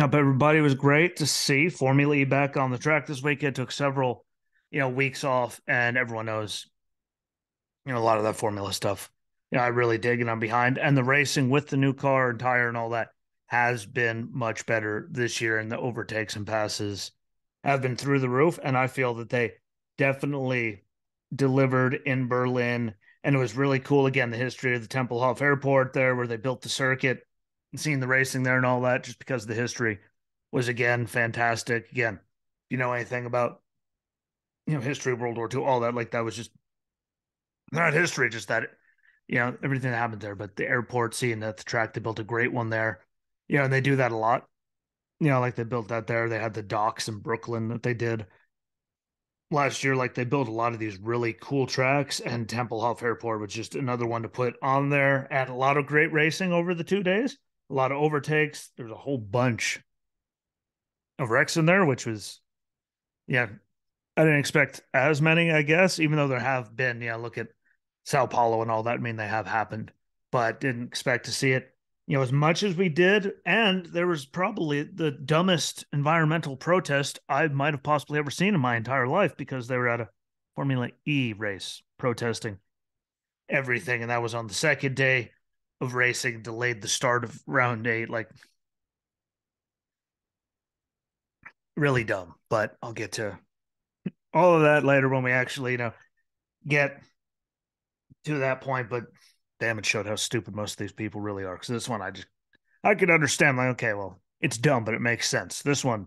Up everybody, was great to see Formula E back on the track this week. It took several, weeks off, and everyone knows, a lot of that Formula stuff. I really dig and I'm behind. And the racing with the new car and tire and all that has been much better this year, and the overtakes and passes have been through the roof. And I feel that they definitely delivered in Berlin. And it was really cool. Again, the history of the Templehof Airport there, where they built the circuit, and seeing the racing there and all that, just because the history was again fantastic. Again, if you know anything about history of World War II, all that, like, that was just not history, just that everything that happened there. But the airport, seeing that the track, they built a great one there. And they do that a lot. Like they built that there. They had the docks in Brooklyn that they did last year. Like, they built a lot of these really cool tracks, and Templehof Airport was just another one to put on there. And a lot of great racing over the 2 days, a lot of overtakes. There's a whole bunch of wrecks in there, which was, yeah, I didn't expect as many, I guess, even though there have been. Look at Sao Paulo and all that. I mean, they have happened, but didn't expect to see it, as much as we did. And there was probably the dumbest environmental protest I might have possibly ever seen in my entire life, because they were at a Formula E race protesting everything. And that was on the second day of racing, delayed the start of round eight. Like, really dumb. But I'll get to all of that later when we actually, get to that point. But damn, it showed how stupid most of these people really are. Because this one, I could understand. Like, okay, well, it's dumb, but it makes sense. This one,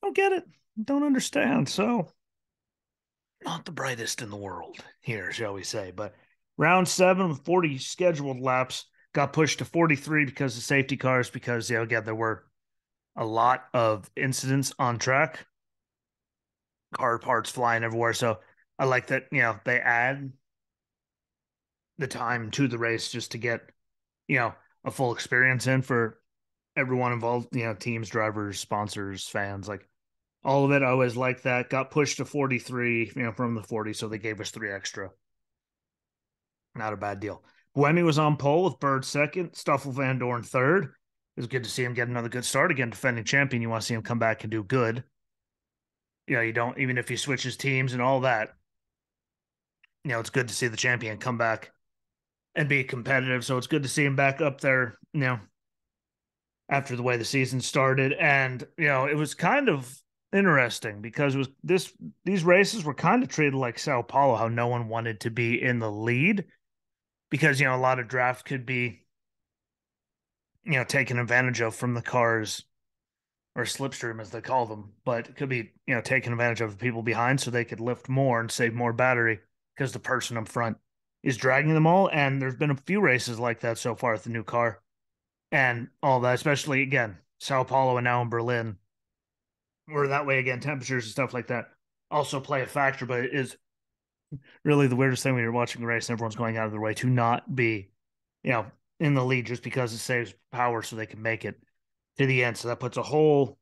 I don't get it, don't understand. So, not the brightest in the world here, shall we say? But round seven with 40 scheduled laps got pushed to 43 because of safety cars. Because again, there were a lot of incidents on track, car parts flying everywhere. So I like that. They add the time to the race just to get you know a full experience in for everyone involved. Teams, drivers, sponsors, fans, like all of it. I always like that. Got pushed to 43, from the 40, so they gave us three extra. Not a bad deal. Buemi was on pole with Bird second, Stoffel Van Dorn third. It was good to see him get another good start. Again, defending champion, you want to see him come back and do good. You don't, even if he switches teams and all that. It's good to see the champion come back and be competitive. So it's good to see him back up there. After the way the season started. And it was kind of interesting, because it was these races were kind of treated like Sao Paulo, how no one wanted to be in the lead, because a lot of draft could be taken advantage of from the cars, or slipstream as they call them, but it could be taken advantage of the people behind, so they could lift more and save more battery, because the person up front is dragging them all. And there's been a few races like that so far with the new car and all that, especially again Sao Paulo and now in Berlin, where that way again temperatures and stuff like that also play a factor. But it is really the weirdest thing when you're watching a race and everyone's going out of their way to not be, you know, in the lead, just because it saves power so they can make it to the end. So that puts a whole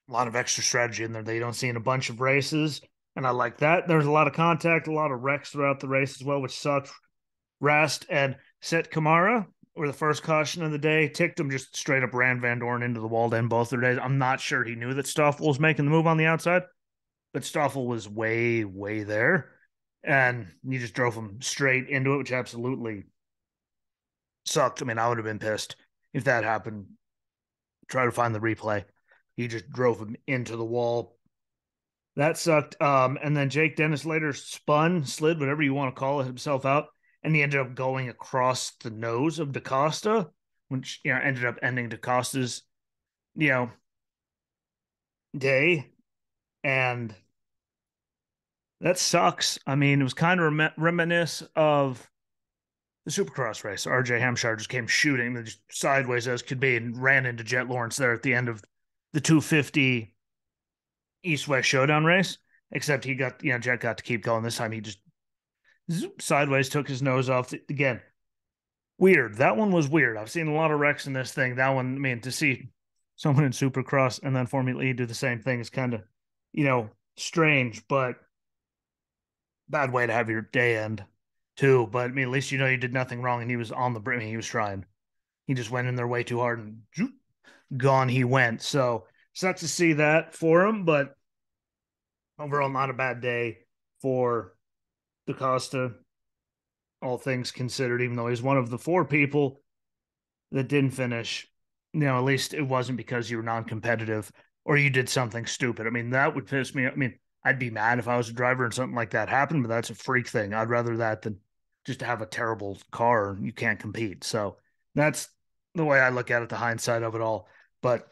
lot of extra strategy in there that you don't see in a bunch of races. And I like that. There's a lot of contact, a lot of wrecks throughout the race as well, which sucked. Rast and Set Kamara were the first caution of the day. Ticktum just straight up ran Van Dorn into the wall to end both their days. I'm not sure he knew that Stoffel was making the move on the outside, but Stoffel was way, way there. And he just drove him straight into it, which absolutely sucked. I mean, I would have been pissed if that happened. Try to find the replay. He just drove him into the wall. That sucked. And then Jake Dennis later slid, whatever you want to call it, himself out. And he ended up going across the nose of DaCosta, which ended up ending DaCosta's day. And that sucks. I mean, it was kind of reminiscent of the Supercross race. RJ Hampshire just came shooting just sideways as could be and ran into Jet Lawrence there at the end of the 250 East West Showdown race. Except he got, Jet got to keep going. This time he just sideways took his nose off. Again, weird. That one was weird. I've seen a lot of wrecks in this thing. That one, I mean, to see someone in Supercross and then Formula E do the same thing is kind of, strange, but bad way to have your day end too. But I mean, at least you did nothing wrong, and he was on the brim. He was trying. He just went in there way too hard and gone he went. So sucks to see that for him, but overall, not a bad day for DaCosta, all things considered, even though he's one of the four people that didn't finish. At least it wasn't because you were non-competitive or you did something stupid. I mean, that would piss me. I mean, I'd be mad if I was a driver and something like that happened, but that's a freak thing. I'd rather that than just to have a terrible car and you can't compete. So that's the way I look at it, the hindsight of it all. But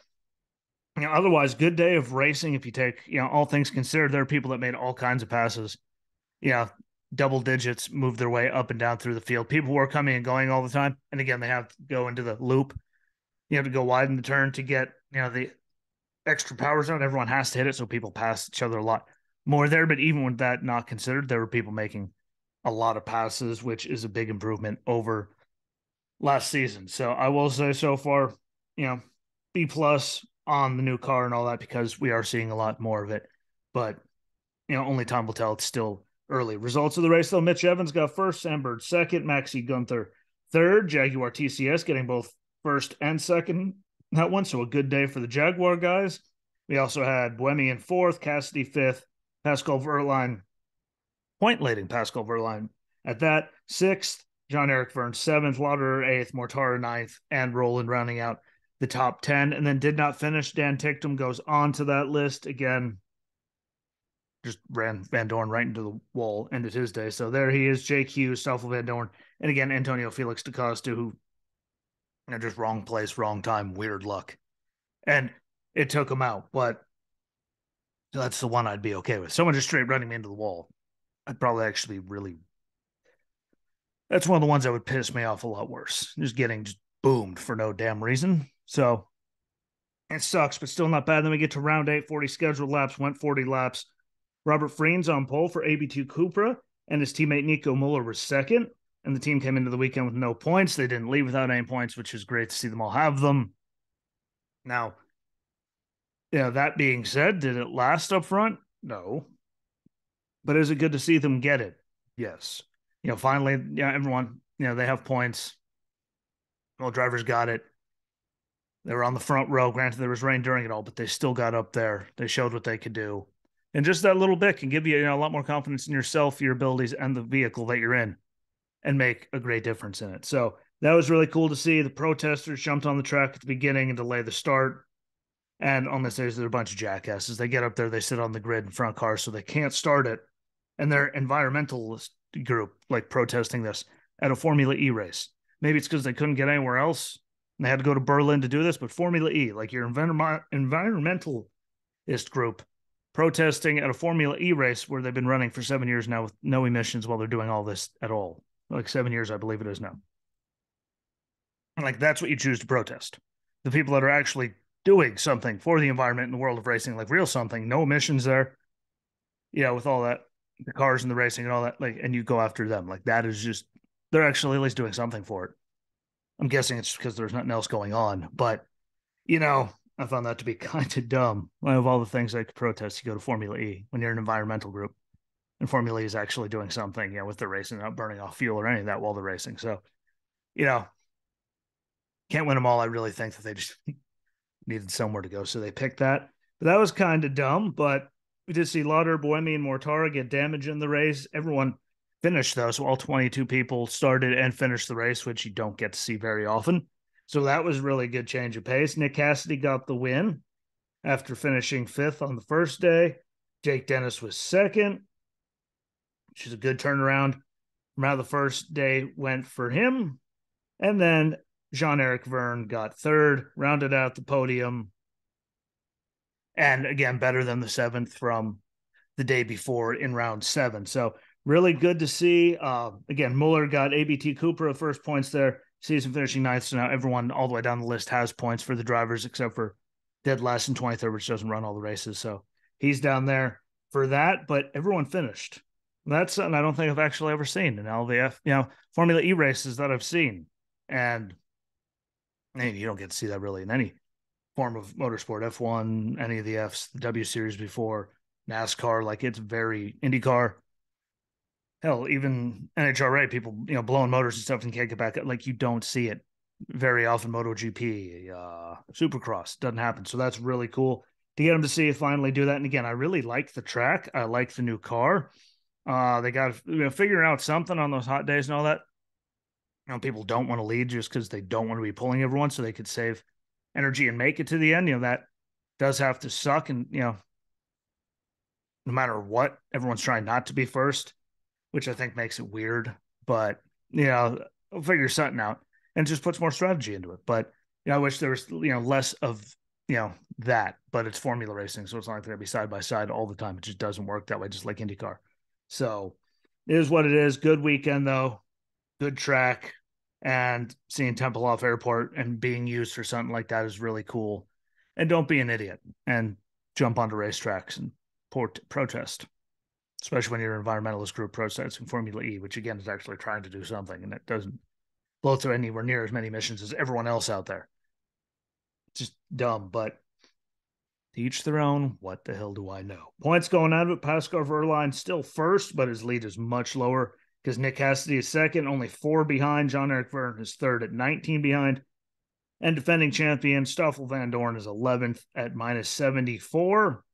otherwise, good day of racing. If you take, all things considered, there are people that made all kinds of passes. Yeah, double digits, move their way up and down through the field. People were coming and going all the time. And again, they have to go into the loop. You have to go wide in the turn to get, the extra power zone. Everyone has to hit it. So people pass each other a lot more there. But even with that not considered, there were people making a lot of passes, which is a big improvement over last season. So I will say so far, B plus on the new car and all that, because we are seeing a lot more of it. But, only time will tell. It's still early. Results of the race, though: Mitch Evans got first, Sam Bird second, Maxi Gunther third, Jaguar TCS getting both first and second that one. So a good day for the Jaguar guys. We also had Bohemian fourth, Cassidy fifth, Pascal Verline, point leading Pascal Verline at that, sixth, Jean-Eric Verne seventh, Lauderer eighth, Mortara ninth, and Roland rounding out the top 10. And then did not finish. Dan Ticktum goes on to that list again. Just ran Van Dorn right into the wall, ended his day. So there he is, Jake Hughes, Stoffel Van Dorn, and again, Antonio Felix DaCosta, who, just wrong place, wrong time, weird luck. And it took him out, but that's the one I'd be okay with. Someone just straight running me into the wall, I'd probably actually really, that's one of the ones that would piss me off a lot worse. Just getting just boomed for no damn reason. So it sucks, but still not bad. Then we get to round 8, 40 scheduled laps, went 40 laps. Robert Freen's on pole for AB2 Cupra, and his teammate Nico Muller was second. And the team came into the weekend with no points. They didn't leave without any points, which is great to see them all have them. Now, that being said, did it last up front? No. But is it good to see them get it? Yes. Finally, everyone, they have points. Well, drivers got it. They were on the front row. Granted, there was rain during it all, but they still got up there. They showed what they could do. And just that little bit can give you, a lot more confidence in yourself, your abilities, and the vehicle that you're in, and make a great difference in it. So that was really cool to see. The protesters jumped on the track at the beginning and delayed the start. And on this days, they're a bunch of jackasses. They get up there, they sit on the grid in front of cars, so they can't start it. And they're environmentalist group, like, protesting this at a Formula E race. Maybe it's because they couldn't get anywhere else and they had to go to Berlin to do this, but Formula E, like your environmentalist group, protesting at a Formula E race where they've been running for 7 years now with no emissions while they're doing all this at all. Like 7 years, I believe it is now. Like, that's what you choose to protest. The people that are actually doing something for the environment in the world of racing, like real something, no emissions there. With all that, the cars and the racing and all that, like, and you go after them. Like, that is just, they're actually at least doing something for it. I'm guessing it's because there's nothing else going on, but I found that to be kind of dumb. Of all the things I could protest, you go to Formula E when you're an environmental group, and Formula E is actually doing something, with the racing, not burning off fuel or any of that while they're racing. So, can't win them all. I really think that they just needed somewhere to go, so they picked that. But that was kind of dumb. But we did see Lauder, Bohemi, and Mortara get damage in the race. Everyone finished, though, so all 22 people started and finished the race, which you don't get to see very often. So that was really good change of pace. Nick Cassidy got the win after finishing fifth on the first day. Jake Dennis was second, which is a good turnaround from how the first day went for him. And then Jean-Eric Verne got third, rounded out the podium. And again, better than the seventh from the day before in round 7. So really good to see. Again, Muller got ABT Cupra first points there, season finishing ninth. So now everyone all the way down the list has points for the drivers, except for dead last and 23rd, which doesn't run all the races. So he's down there for that, but everyone finished. That's something I don't think I've actually ever seen in LVF, Formula E races that I've seen. And you don't get to see that really in any form of motorsport, F1, any of the Fs, the W Series before, NASCAR. Like, it's very IndyCar. Hell, even NHRA, people, blowing motors and stuff and can't get back. Like, you don't see it very often MotoGP, Supercross doesn't happen. So that's really cool to get them to see it finally do that. And again, I really like the track. I like the new car. They got to figure out something on those hot days and all that. People don't want to lead just because they don't want to be pulling everyone, so they could save energy and make it to the end. That does have to suck, and no matter what, everyone's trying not to be first, which I think makes it weird. But we'll figure something out and just puts more strategy into it. But I wish there was less of that. But it's formula racing, so it's not like they're gonna be side by side all the time. It just doesn't work that way, just like IndyCar. So it is what it is. Good weekend though, good track, and seeing Templehof Airport and being used for something like that is really cool. And don't be an idiot and jump onto racetracks and protest, especially when you're an environmentalist group protesting Formula E, which again is actually trying to do something, and it doesn't blow through anywhere near as many emissions as everyone else out there. It's just dumb, but to each their own. What the hell do I know? Points going out of it. Pascal Wehrlein still first, but his lead is much lower because Nick Cassidy is second, only 4 behind. Jean-Eric Vergne is third at 19 behind. And defending champion Stoffel Van Dorn is 11th at minus 74.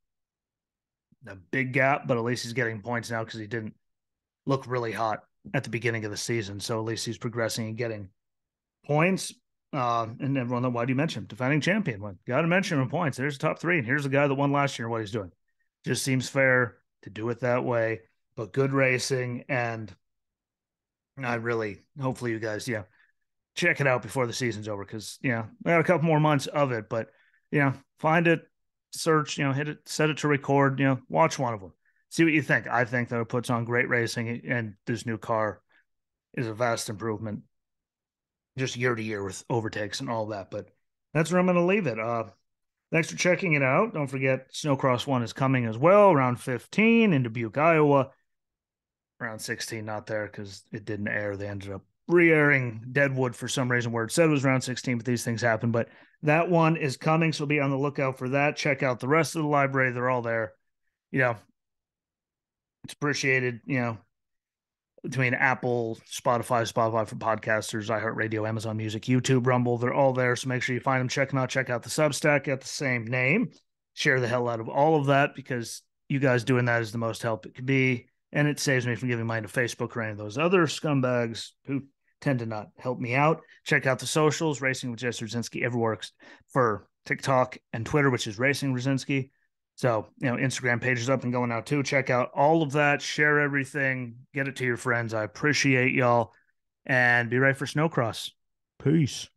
A big gap, but at least he's getting points now because he didn't look really hot at the beginning of the season. So at least he's progressing and getting points. And everyone, why do you mention him? Defending champion. Well, got to mention him in points. There's top 3. And here's the guy that won last year, what he's doing. Just seems fair to do it that way. But good racing. And I really, hopefully you guys, check it out before the season's over because, we got a couple more months of it. But, find it, search, hit it, set it to record, watch one of them. See what you think. I think that it puts on great racing, and this new car is a vast improvement just year to year with overtakes and all that. But that's where I'm going to leave it. Thanks for checking it out. Don't forget, Snowcross 1 is coming as well, round 15 in Dubuque, Iowa. Round 16, not there because it didn't air. They ended up re-airing Deadwood for some reason where it said it was round 16, but these things happen. But that one is coming, so be on the lookout for that. Check out the rest of the library. They're all there. It's appreciated, between Apple, Spotify for podcasters, iHeartRadio, Amazon Music, YouTube, Rumble. They're all there, so make sure you find them. Check them out. Check out the Substack at the same name. Share the hell out of all of that because you guys doing that is the most help it could be. And it saves me from giving mine to Facebook or any of those other scumbags who tend to not help me out. Check out the socials, Racing with Jesse Rucinski, everywhere for TikTok and Twitter, which is Racing Rucinski. So, Instagram page is up and going out too. Check out all of that, share everything, get it to your friends. I appreciate y'all, and be ready for Snowcross. Peace.